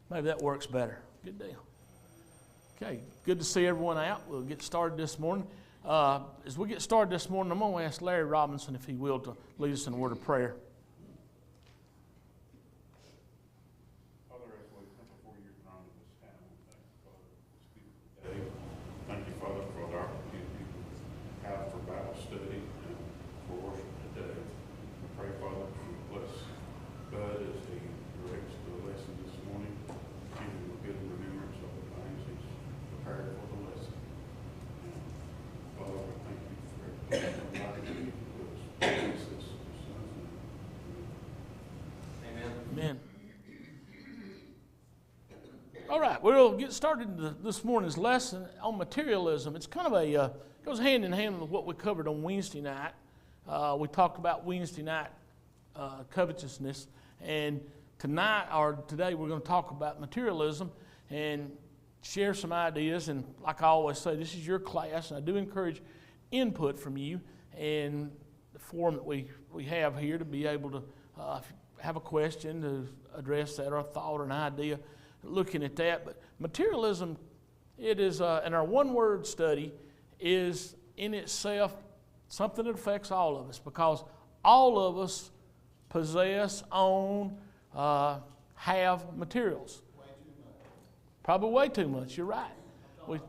Maybe that works better. Good deal. Okay, good to see everyone out. We'll get started this morning. As we get started this morning, I'm going to ask Larry Robinson, if he will, to lead us in a word of prayer. Father, as we come before your throne this time, thank you, Father, for this beautiful day. Thank you, Father, for the opportunity we have for Bible study and for worship today. I pray, Father, that you bless Bud as he directs the lesson this morning. Give him a good remembrance of the things he's prepared for the lesson. And Father, we thank you for everything the opportunity to bless this son's name. Amen. Amen. All right, we'll get started this morning's lesson on materialism. It's kind of goes hand in hand with what we covered on Wednesday night. We talked about Wednesday night covetousness, and today we're going to talk about materialism and share some ideas. And like I always say, this is your class, and I do encourage input from you and the forum that we have here to be able to have a question to address that, or a thought or an idea looking at that. But materialism, it is, in our one-word study, is in itself something that affects all of us, because all of us possess, own, have materials. Probably way too much. You're right. We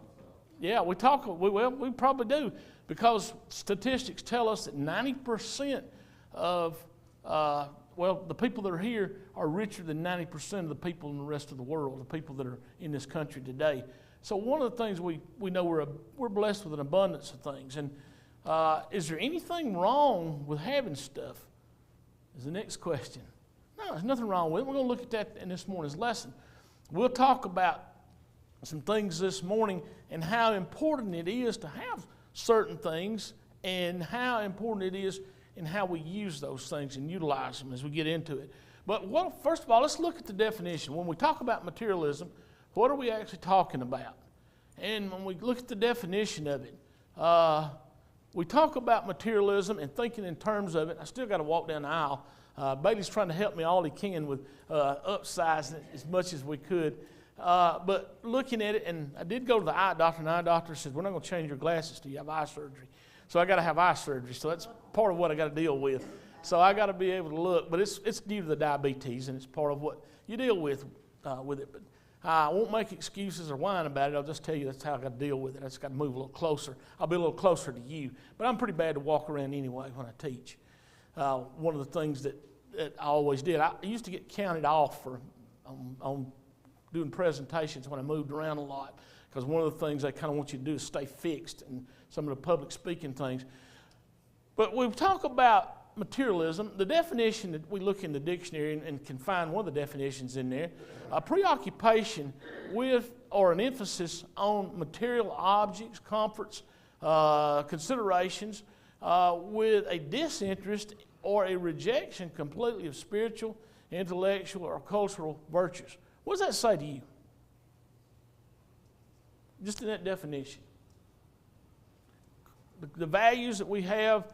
probably do, because statistics tell us that 90% of the people that are here are richer than 90% of the people in the rest of the world, the people that are in this country today. So one of the things we know, we're blessed with an abundance of things. And is there anything wrong with having stuff? Is the next question. No, there's nothing wrong with it. We're going to look at that in this morning's lesson. We'll talk about some things this morning and how important it is to have certain things, and how important it is in how we use those things and utilize them as we get into it. But first of all, let's look at the definition. When we talk about materialism, what are we actually talking about? And when we look at the definition of it, we talk about materialism and thinking in terms of it. I still got to walk down the aisle. Bailey's trying to help me all he can with upsizing it as much as we could. But looking at it, and I did go to the eye doctor, and the eye doctor said, we're not going to change your glasses till you have eye surgery. So I got to have eye surgery. So that's part of what I got to deal with. So I got to be able to look. But it's due to the diabetes, and it's part of what you deal with it. But I won't make excuses or whine about it. I'll just tell you that's how I got to deal with it. I just got to move a little closer. I'll be a little closer to you. But I'm pretty bad to walk around anyway when I teach. One of the things that I always did, I used to get counted off on doing presentations when I moved around a lot, because one of the things they kind of want you to do is stay fixed in some of the public speaking things. But we talk about materialism. The definition that we look in the dictionary and can find one of the definitions in there, a preoccupation with or an emphasis on material objects, comforts, considerations, with a disinterest or a rejection completely of spiritual, intellectual, or cultural virtues. What does that say to you? Just in that definition. The values that we have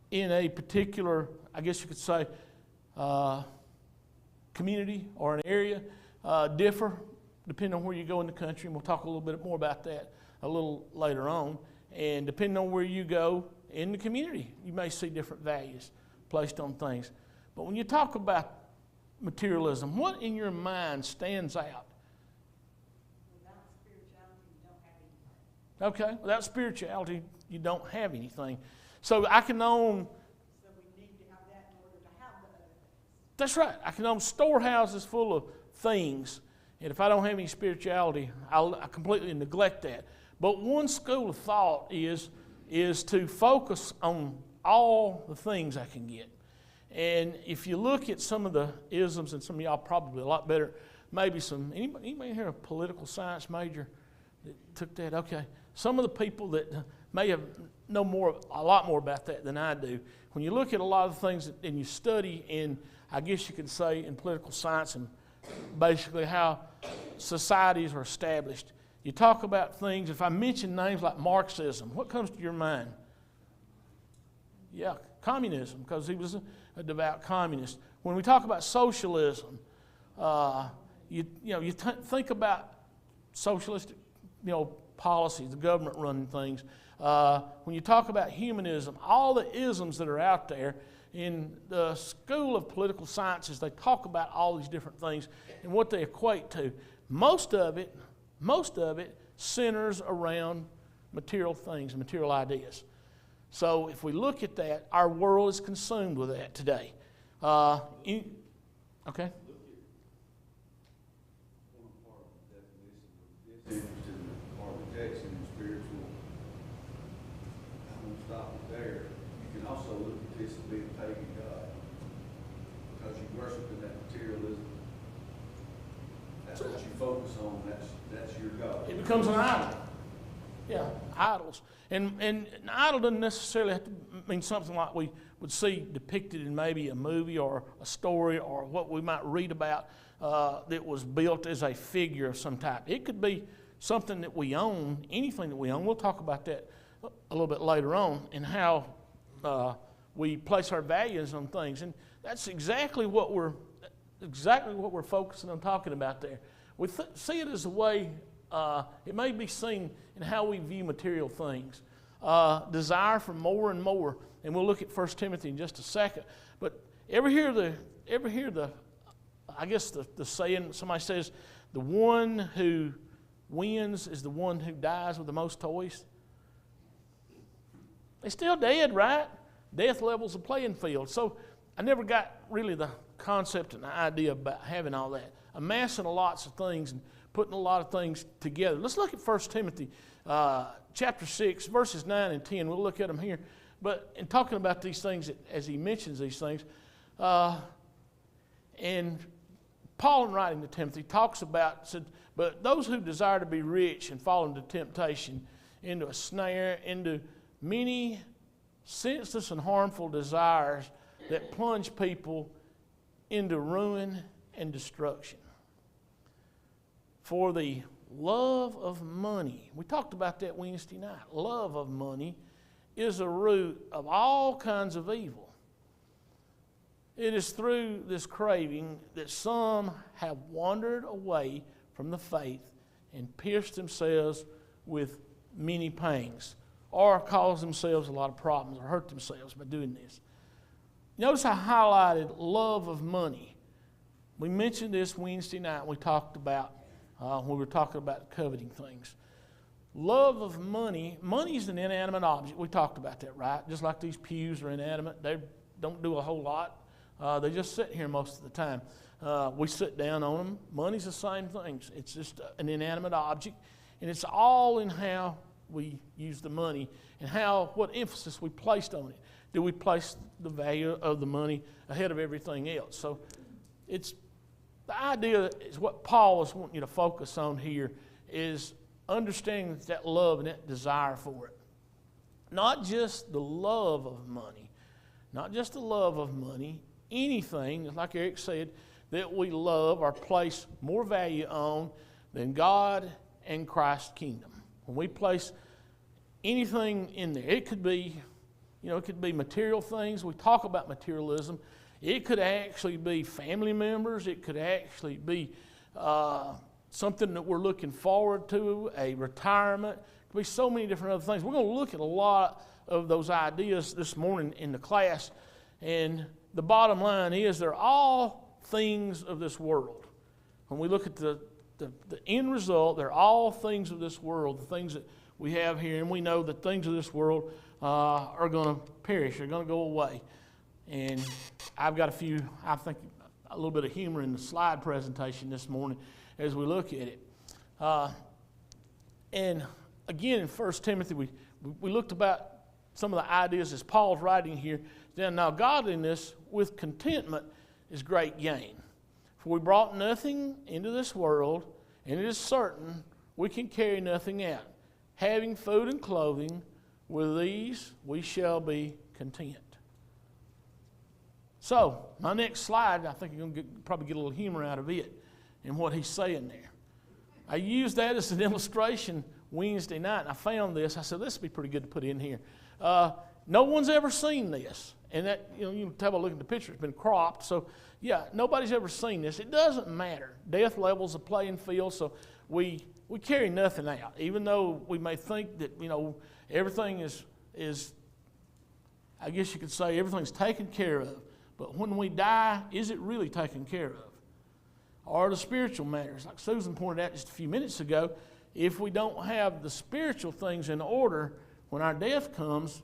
in a particular, I guess you could say, community or an area differ depending on where you go in the country, and we'll talk a little bit more about that a little later on. And depending on where you go in the community, you may see different values placed on things. But when you talk about materialism, what in your mind stands out? Without spirituality, you don't have anything. Okay, without spirituality, you don't have anything. So I can own... So we need to have that in order to have the other things. That's right. I can own storehouses full of things, and if I don't have any spirituality, I completely neglect that. But one school of thought is to focus on all the things I can get. And if you look at some of the isms, and some of y'all probably a lot better, maybe anybody here a political science major that took that? Okay. Some of the people that may know a lot more about that than I do. When you look at a lot of things and you study in, I guess you could say, in political science and basically how societies are established, you talk about things. If I mention names like Marxism, what comes to your mind? Yeah, communism, because he was a devout communist. When we talk about socialism, Think about socialistic, policies, the government running things. When you talk about humanism, all the isms that are out there in the School of Political Sciences, they talk about all these different things and what they equate to. Most of it centers around material things, material ideas. So if we look at that, our world is consumed with that today. Okay? One part of the definition of this interest in the architecture and spiritual, I'm going to stop it there. You can also look at this as being a pagan god, because you worship in that materialism. That's what you focus on, that's your God. It becomes an idol. Yeah, idols. And an idol doesn't necessarily have to mean something like we would see depicted in maybe a movie or a story or what we might read about that was built as a figure of some type. It could be something that we own, anything that we own. We'll talk about that a little bit later on, and how we place our values on things. And that's exactly what we're focusing on talking about there. We see it as a way, it may be seen in how we view material things. Desire for more and more. And we'll look at 1 Timothy in just a second. But ever hear the saying, somebody says, the one who wins is the one who dies with the most toys? They're still dead, right? Death levels the playing field. So I never got really the concept and the idea about having all that. Amassing lots of things and putting a lot of things together. Let's look at 1 Timothy chapter 6, verses 9 and 10. We'll look at them here. But in talking about these things, as he mentions these things, and Paul, in writing to Timothy, talks about, said, but those who desire to be rich and fall into temptation, into a snare, into many senseless and harmful desires that plunge people into ruin and destruction. For the love of money, we talked about that Wednesday night. Love of money is a root of all kinds of evil. It is through this craving that some have wandered away from the faith and pierced themselves with many pangs, or caused themselves a lot of problems, or hurt themselves by doing this. Notice I highlighted love of money. We mentioned this Wednesday night. We talked about when we were talking about coveting things. Love of money. Money is an inanimate object. We talked about that, right? Just like these pews are inanimate. They don't do a whole lot. They just sit here most of the time. We sit down on them. Money's the same thing. It's just an inanimate object. And it's all in how we use the money and what emphasis we placed on it. Do we place the value of the money ahead of everything else? So it's the idea is what Paul is wanting you to focus on here is understanding that love and that desire for it. Not just the love of money. Not just the love of money. Anything, like Eric said, that we love or place more value on than God and Christ's kingdom. When we place anything in there, it could be material things. We talk about materialism. It could actually be family members. It could actually be something that we're looking forward to, a retirement. It could be so many different other things. We're going to look at a lot of those ideas this morning in the class. And the bottom line is they're all things of this world. When we look at the end result, they're all things of this world, the things that we have here. And we know that things of this world are going to perish. They're going to go away. And I've got a little bit of humor in the slide presentation this morning as we look at it. And again, in 1 Timothy, we looked about some of the ideas as Paul's writing here. Now, godliness with contentment is great gain. For we brought nothing into this world, and it is certain we can carry nothing out. Having food and clothing, with these we shall be content. So, my next slide, I think you're going to probably get a little humor out of it and what he's saying there. I used that as an illustration Wednesday night, and I found this. I said, this would be pretty good to put in here. No one's ever seen this. And that, you can tell by looking at the picture, it's been cropped. So, yeah, nobody's ever seen this. It doesn't matter. Death levels the playing field, so we carry nothing out. Even though we may think that, everything is, I guess you could say, everything's taken care of. But when we die, is it really taken care of? Or the spiritual matters? Like Susan pointed out just a few minutes ago, if we don't have the spiritual things in order, when our death comes,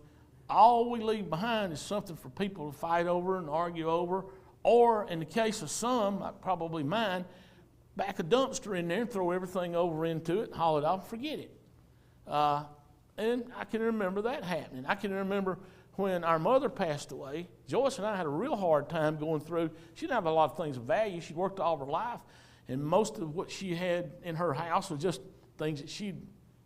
all we leave behind is something for people to fight over and argue over, or in the case of some, like probably mine, back a dumpster in there and throw everything over into it, haul it off, and forget it. And I can remember that happening. I can remember when our mother passed away, Joyce and I had a real hard time going through. She didn't have a lot of things of value. She worked all of her life, and most of what she had in her house was just things that she'd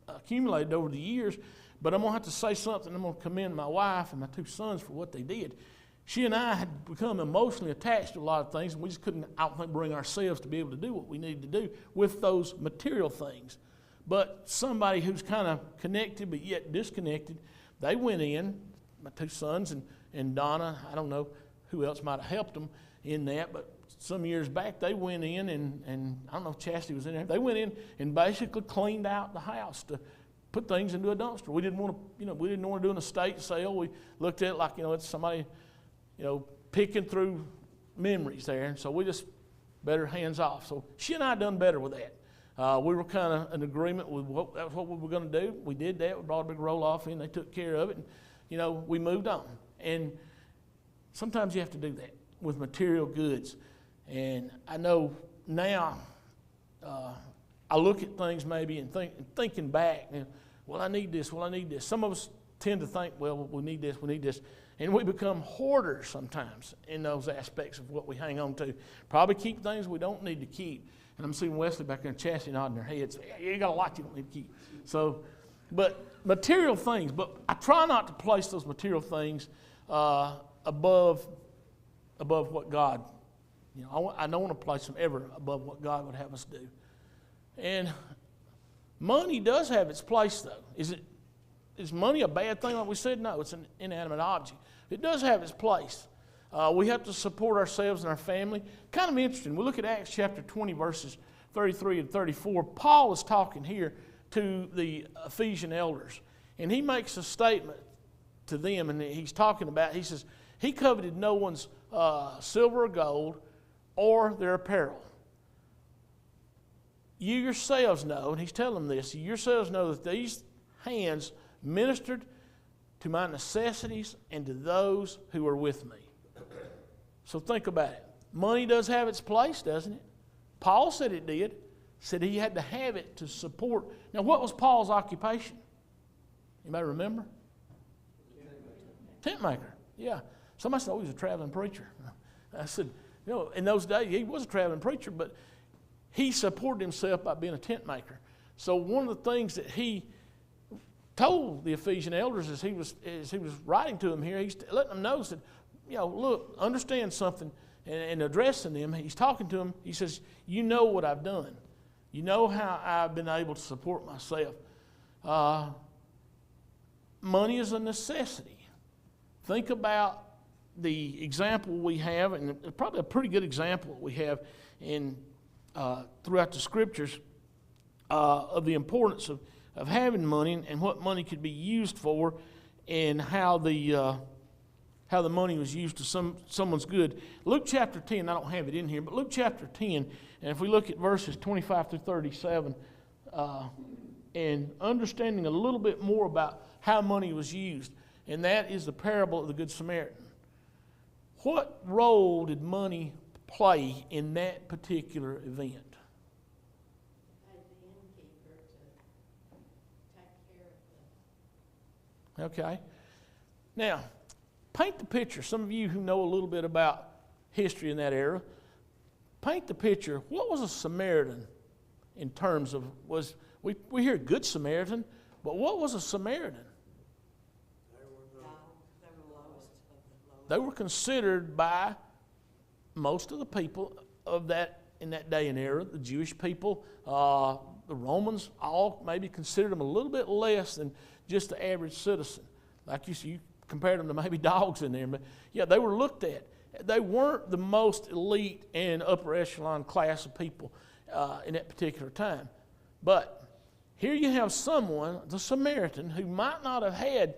accumulated over the years. But I'm going to have to say something. I'm going to commend my wife and my two sons for what they did. She and I had become emotionally attached to a lot of things, and we just couldn't, I don't think, bring ourselves to be able to do what we needed to do with those material things. But somebody who's kind of connected but yet disconnected, they went in, my two sons and Donna, I don't know who else might have helped them in that, but some years back they went in and I don't know if Chastity was in there. They went in and basically cleaned out the house to put things into a dumpster. We didn't want to do an estate sale. We looked at it like, it's somebody, picking through memories there. And so we just better hands off. So she and I done better with that. We were kind of in agreement with that's what we were going to do. We did that. We brought a big roll off in. They took care of it. And, we moved on. And sometimes you have to do that with material goods. And I know now I look at things maybe and thinking back, well, I need this, Some of us tend to think, well, we need this. And we become hoarders sometimes in those aspects of what we hang on to. Probably keep things we don't need to keep. And I'm seeing Wesley back there and Chastity nodding their heads. Yeah, you got a lot you don't need to keep. So, but material things, but I try not to place those material things above what God, I don't want to place them ever above what God would have us do. And money does have its place, though. Is money a bad thing, like we said? No, it's an inanimate object. It does have its place. We have to support ourselves and our family. Kind of interesting. We look at Acts chapter 20, verses 33 and 34. Paul is talking here to the Ephesian elders, and he makes a statement to them, and he's talking about, he says, he coveted no one's silver or gold or their apparel. You yourselves know, and he's telling them this, you yourselves know that these hands ministered to my necessities and to those who are with me. So think about it. Money does have its place, doesn't it? Paul said it did. Said he had to have it to support. Now, what was Paul's occupation? Anybody remember? Tent maker. Yeah. Somebody said, oh, he was a traveling preacher. I said, in those days, he was a traveling preacher, but he supported himself by being a tent maker. So one of the things that he told the Ephesian elders as he was writing to them here, he's letting them know, said, look, understand something, and addressing them. He's talking to them. He says, you know what I've done. You know how I've been able to support myself. Money is a necessity. Think about the example we have, and probably a pretty good example we have in throughout the Scriptures of the importance of having money and what money could be used for, and how the money was used to someone's good. Luke chapter 10, I don't have it in here, but Luke chapter 10, and if we look at verses 25 through 37, and understanding a little bit more about how money was used, and that is the parable of the Good Samaritan. What role did money play in that particular event? The innkeeper to take care of them. Okay. Now, paint the picture. Some of you who know a little bit about history in that era, paint the picture. What was a Samaritan in terms of, we hear Good Samaritan, but what was a Samaritan? They were lowest of the low. They were considered by most of the people of that in that day and era, the Jewish people, the Romans, all maybe considered them a little bit less than just the average citizen. Like you see, you compared them to maybe dogs in there. But yeah, they were looked at. They weren't the most elite and upper echelon class of people in that particular time. But here you have someone, the Samaritan, who might not have had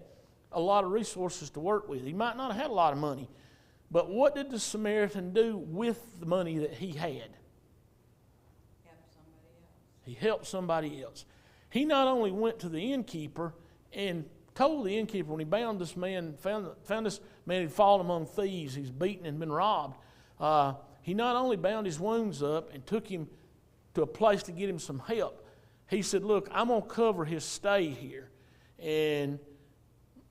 a lot of resources to work with. He might not have had a lot of money. But what did the Samaritan do with the money that he had? Help somebody else. He helped somebody else. He not only went to the innkeeper and told the innkeeper when he bound this man, found this man had fallen among thieves, he's beaten and been robbed. He not only bound his wounds up and took him to a place to get him some help. He said, look, I'm going to cover his stay here. And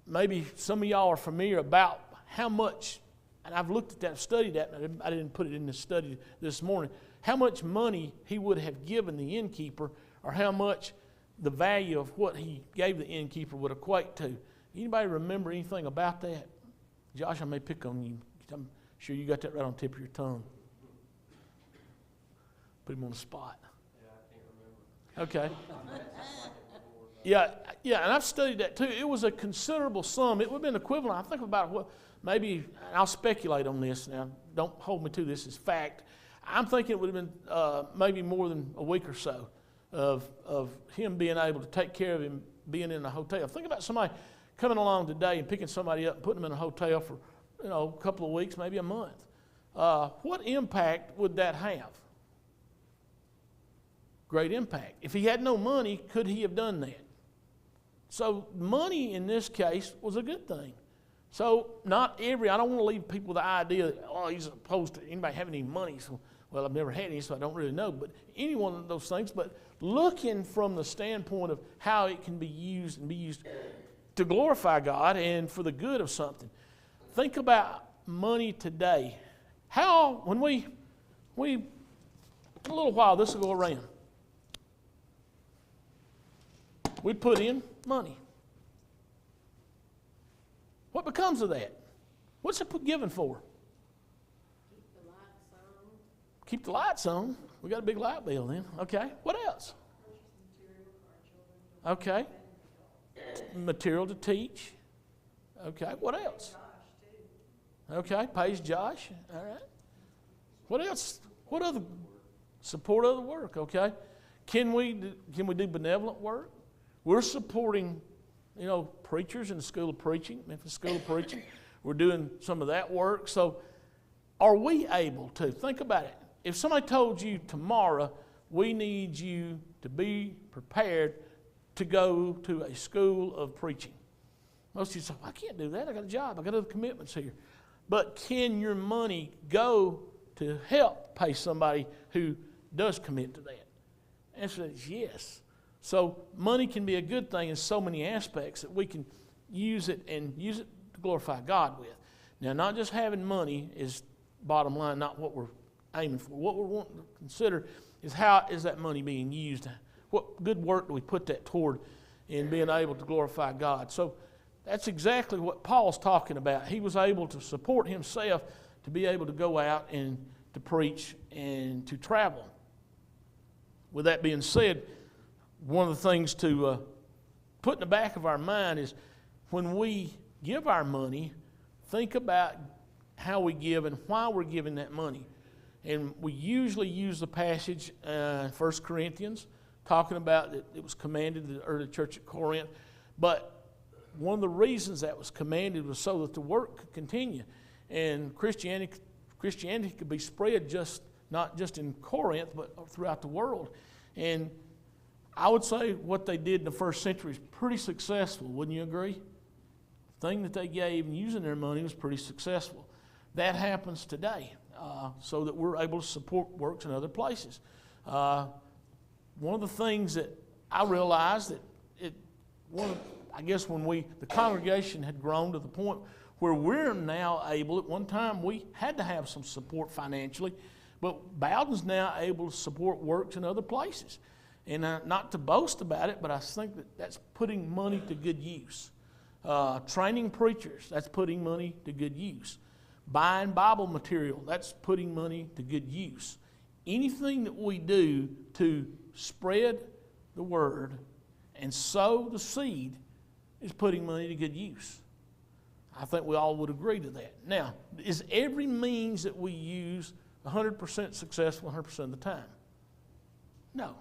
maybe some of y'all are familiar about how much, and I've looked at that, studied that, and I didn't put it in the study this morning, how much money he would have given the innkeeper, or how much the value of what he gave the innkeeper would equate to. Anybody remember anything about that? Josh, I may pick on you. I'm sure you got that right on the tip of your tongue. Put him on the spot. Yeah, I can't remember. Okay. Yeah, and I've studied that too. It was a considerable sum. It would have been equivalent, I think about what, maybe, and I'll speculate on this now. Don't hold me to this as fact. I'm thinking it would have been maybe more than a week or so of him being able to take care of him being in a hotel. Think about somebody coming along today and picking somebody up and putting them in a hotel for a couple of weeks, maybe a month. What impact would that have? Great impact. If he had no money, could he have done that? So money in this case was a good thing. So I don't want to leave people with the idea that, oh, he's opposed to anybody having any money. So, well, I've never had any, so I don't really know. But any one of those things. But looking from the standpoint of how it can be used and be used to glorify God and for the good of something. Think about money today. How, when we in a little while, this will go around. We put in money. What becomes of that? What's it given for? Keep the lights on. Keep the lights on. We got a big light bill then. Okay. What else? Okay. Material to teach. Okay. What else? Okay. Pays Josh. All right. What else? What other support other work? Okay. Can we do benevolent work? We're supporting, preachers in the School of Preaching, Memphis School of Preaching. We're doing some of that work. So are we able to? Think about it. If somebody told you tomorrow, we need you to be prepared to go to a school of preaching. Most of you say, I can't do that. I got a job. I got other commitments here. But can your money go to help pay somebody who does commit to that? The answer is yes. So money can be a good thing in so many aspects that we can use it to glorify God with. Now, not just having money is bottom line, not what we're aiming for. What we're wanting to consider is how is that money being used? What good work do we put that toward in being able to glorify God? So that's exactly what Paul's talking about. He was able to support himself to be able to go out and to preach and to travel. With that being said, one of the things to put in the back of our mind is when we give our money, think about how we give and why we're giving that money. And we usually use the passage, 1 Corinthians, talking about that it was commanded to the early church at Corinth. But one of the reasons that was commanded was so that the work could continue. And Christianity could be spread not just in Corinth, but throughout the world. And I would say what they did in the first century is pretty successful, wouldn't you agree? The thing that they gave and using their money was pretty successful. That happens today, so that we're able to support works in other places. One of the things that I realized that when the congregation had grown to the point where we're now able, at one time we had to have some support financially, but Bowden's now able to support works in other places. And not to boast about it, but I think that's putting money to good use. Training preachers, that's putting money to good use. Buying Bible material, that's putting money to good use. Anything that we do to spread the word and sow the seed is putting money to good use. I think we all would agree to that. Now, is every means that we use 100% successful 100% of the time? No.